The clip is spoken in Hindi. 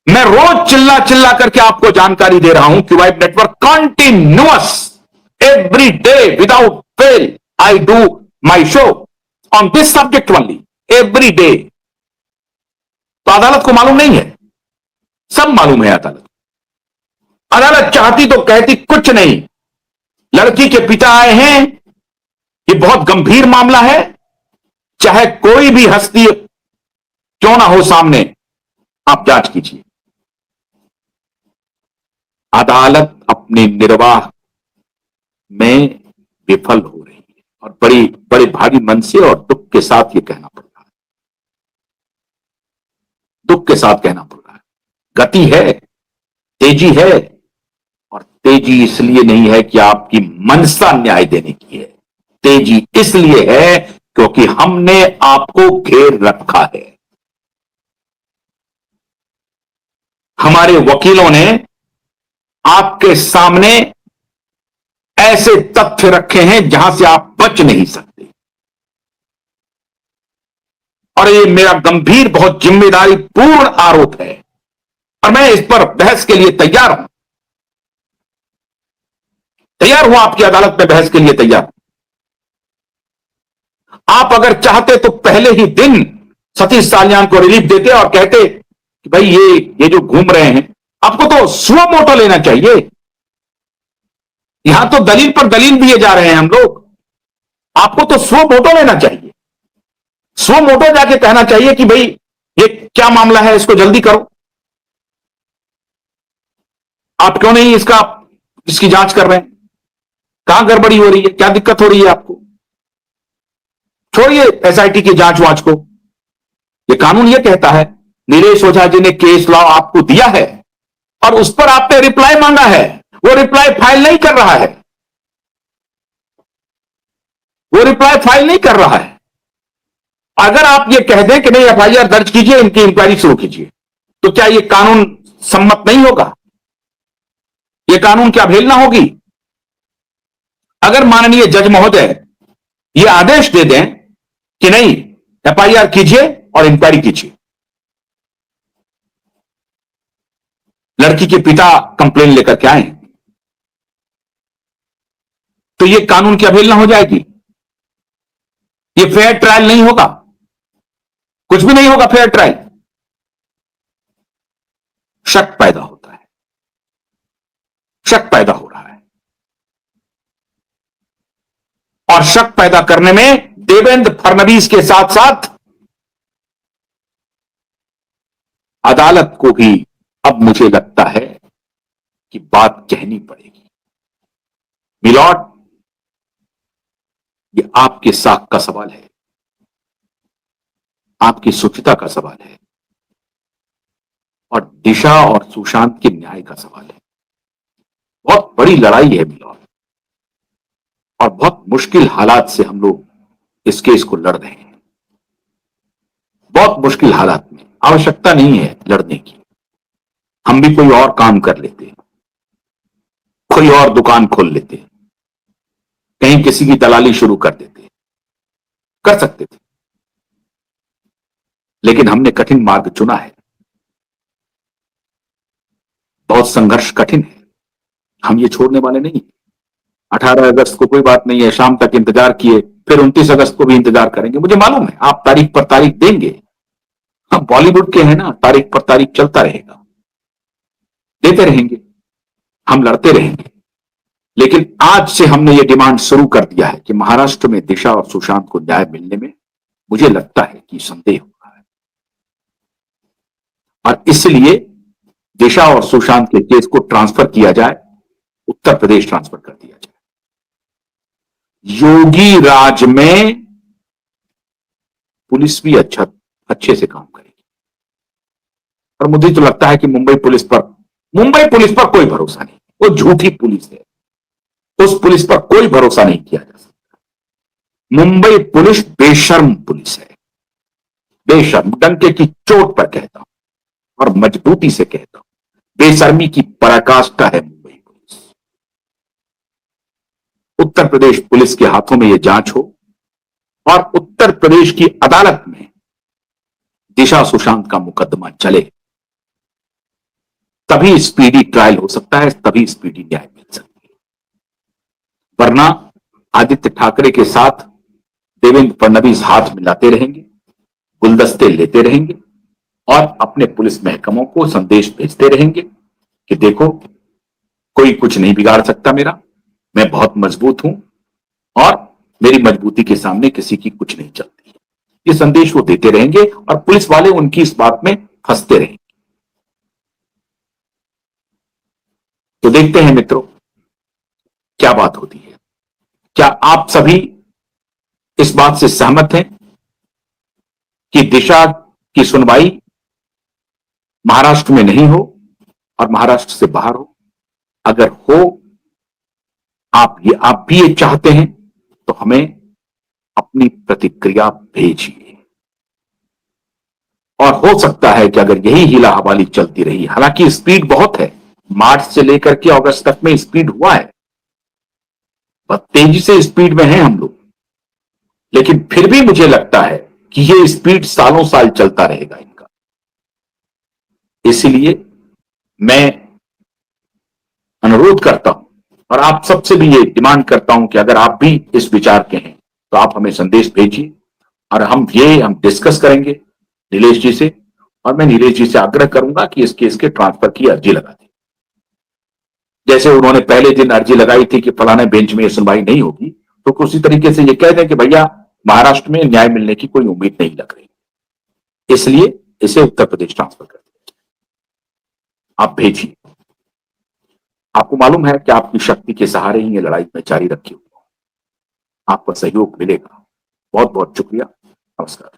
मैं रोज चिल्ला चिल्ला करके आपको जानकारी दे रहा हूं कि vibe network continuous every day without fail I do my show on this subject only every day. तो अदालत को मालूम नहीं है? सब मालूम है। अदालत चाहती तो कहती कुछ नहीं, लड़की के पिता आए हैं, ये बहुत गंभीर मामला है, चाहे कोई भी हस्ती क्यों ना हो सामने, आप जांच कीजिए। अदालत अपने निर्वाह में विफल हो रही है और बड़े भारी मन से और दुख के साथ ये कहना पड़ रहा है, दुख के साथ कहना पड़ रहा है। गति है, तेजी है, और तेजी इसलिए नहीं है कि आपकी मनसा न्याय देने की है, तेजी इसलिए है क्योंकि हमने आपको घेर रखा है। हमारे वकीलों ने आपके सामने ऐसे तथ्य रखे हैं जहां से आप बच नहीं सकते, और ये मेरा गंभीर, बहुत जिम्मेदारी पूर्ण आरोप है और मैं इस पर बहस के लिए तैयार हूं, आपकी अदालत में बहस के लिए तैयार। आप अगर चाहते तो पहले ही दिन सतीश साल्यान को रिलीफ देते और कहते कि भाई ये जो घूम रहे हैं, आपको तो स्व मोटो लेना चाहिए। यहां तो दलील पर दलील दिए जा रहे हैं हम लोग, आपको तो स्व मोटो लेना चाहिए। स्व मोटो जाके कहना चाहिए कि भाई ये क्या मामला है, इसको जल्दी करो। आप क्यों नहीं इसकी जांच कर रहे हैं? कहां गड़बड़ी हो रही है, क्या दिक्कत हो रही है आपको? छोड़िए एसआईटी की जांच वांच को। ये कानून ये कहता है, नीलेश ओझा जी ने केस लॉ आपको दिया है और उस पर आपने रिप्लाई मांगा है, वो रिप्लाई फाइल नहीं कर रहा है, अगर आप ये कह दें कि नहीं एफआईआर दर्ज कीजिए, इनकी इंक्वायरी शुरू कीजिए, तो क्या ये कानून सम्मत नहीं होगा? ये कानून क्या अवहेलना होगी? अगर माननीय जज महोदय ये आदेश दे दें कि नहीं एफआईआर कीजिए और इंक्वायरी कीजिए, लड़की के पिता कंप्लेन लेकर के आए, तो ये कानून की अवहेलना हो जाएगी, ये फेयर ट्रायल नहीं होगा, कुछ भी नहीं होगा फेयर ट्रायल। शक पैदा होता है, शक पैदा हो रहा है, और शक पैदा करने में देवेंद्र फडणवीस के साथ साथ अदालत को भी अब मुझे लगता है कि बात कहनी पड़ेगी। मिलॉर्ड, ये आपके साख का सवाल है, आपकी शुचिता का सवाल है, और दिशा और सुशांत के न्याय का सवाल है। बहुत बड़ी लड़ाई है मिलॉर्ड, और बहुत मुश्किल हालात से हम लोग इस केस को लड़ रहे हैं। बहुत मुश्किल हालात में, आवश्यकता नहीं है लड़ने की, हम भी कोई और काम कर लेते, कोई और दुकान खोल लेते, कहीं किसी की दलाली शुरू कर देते, कर सकते थे, लेकिन हमने कठिन मार्ग चुना है। बहुत संघर्ष कठिन है, हम ये छोड़ने वाले नहीं। 18 अगस्त को कोई बात नहीं है, शाम तक इंतजार किए, फिर 29 अगस्त को भी इंतजार करेंगे। मुझे मालूम है आप तारीख पर तारीख देंगे, हम बॉलीवुड के हैं ना, तारीख पर तारीख चलता रहेगा, देते रहेंगे, हम लड़ते रहेंगे। लेकिन आज से हमने ये डिमांड शुरू कर दिया है कि महाराष्ट्र में दिशा और सुशांत को न्याय मिलने में मुझे लगता है कि संदेह हो रहा है, और इसलिए दिशा और सुशांत के केस को ट्रांसफर किया जाए, उत्तर प्रदेश ट्रांसफर कर दिया जाए। योगी राज में पुलिस भी अच्छे से काम करेगी, और मुझे तो लगता है कि मुंबई पुलिस पर कोई भरोसा नहीं, वो झूठी पुलिस है, उस पुलिस पर कोई भरोसा नहीं किया जा सकता। मुंबई पुलिस बेशर्म पुलिस है, बेशर्म, डंके की चोट पर कहता हूं और मजबूती से कहता हूं, बेशर्मी की पराकाष्ठा है मुंबई पुलिस। उत्तर प्रदेश पुलिस के हाथों में यह जांच हो और उत्तर प्रदेश की अदालत में दिशा सुशांत का मुकदमा चले, तभी स्पीडी ट्रायल हो सकता है, तभी स्पीडी न्याय मिल सकती है। वरना आदित्य ठाकरे के साथ देवेंद्र फडणवीस हाथ मिलाते रहेंगे, गुलदस्ते लेते रहेंगे और अपने पुलिस महकमों को संदेश भेजते रहेंगे कि देखो, कोई कुछ नहीं बिगाड़ सकता मेरा, मैं बहुत मजबूत हूं और मेरी मजबूती के सामने किसी की कुछ नहीं चलती है। ये संदेश वो देते रहेंगे और पुलिस वाले उनकी इस बात में फंसते रहेंगे। तो देखते हैं मित्रों क्या बात होती है। क्या आप सभी इस बात से सहमत हैं कि दिशा की सुनवाई महाराष्ट्र में नहीं हो और महाराष्ट्र से बाहर हो? अगर हो, आप भी ये चाहते हैं तो हमें अपनी प्रतिक्रिया भेजिए। और हो सकता है कि अगर यही हीला हवाली चलती रही, हालांकि स्पीड बहुत है, मार्च से लेकर के अगस्त तक में स्पीड हुआ है, बहुत तेजी से स्पीड में हैं हम लोग, लेकिन फिर भी मुझे लगता है कि ये स्पीड सालों साल चलता रहेगा इनका। इसलिए मैं अनुरोध करता हूं और आप सबसे भी ये डिमांड करता हूं कि अगर आप भी इस विचार के हैं तो आप हमें संदेश भेजिए और हम डिस्कस करेंगे नीलेश जी से, और मैं नीलेश जी से आग्रह करूंगा कि इस केस के ट्रांसफर की अर्जी लगा दें। जैसे उन्होंने पहले दिन अर्जी लगाई थी कि फलाने बेंच में यह सुनवाई नहीं होगी, तो उसी तरीके से ये कह दें कि भैया महाराष्ट्र में न्याय मिलने की कोई उम्मीद नहीं लग रही, इसलिए इसे उत्तर प्रदेश ट्रांसफर कर दिया। आप भेजिए। आपको मालूम है कि आपकी शक्ति के सहारे ही ये लड़ाई में जारी रखी हुई, आपका सहयोग मिलेगा। बहुत बहुत शुक्रिया। नमस्कार।